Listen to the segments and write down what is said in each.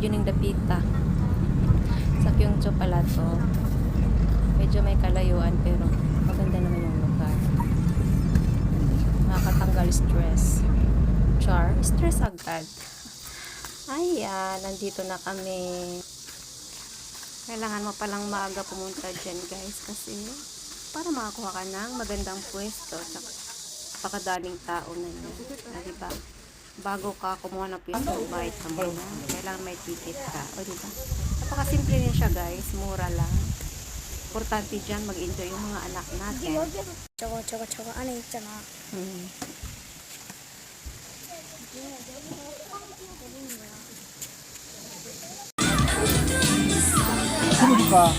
Yuning Dapita. Sa Kyongcho pala to. Medyo may kalayuan pero maganda naman yung lugar. Nakakatanggal stress. Char, stress agad. Ayan, nandito na kami. Kailangan mo palang maaga pumunta dyan guys kasi para makakuha ka ng magandang pwesto at pakadaling tao na yun. Diba? Bago ka kumuha ng pwesto, bayad ka muna. Kailangan may ticket ka. O diba? Napakasimple niya siya guys. Mura lang. Importante dyan mag-enjoy yung mga anak natin. 저거 안에 있잖아. 그러니까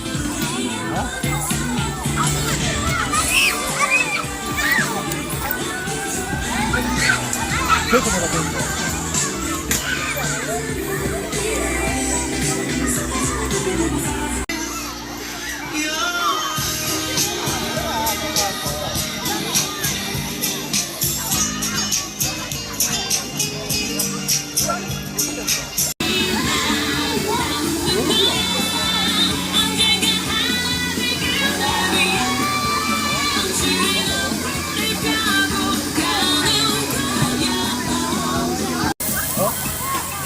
그래서 내가 배운 거야.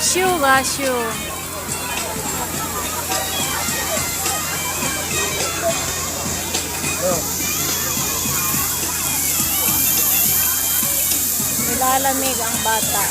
슈가 슈. Nilalamig ang bata.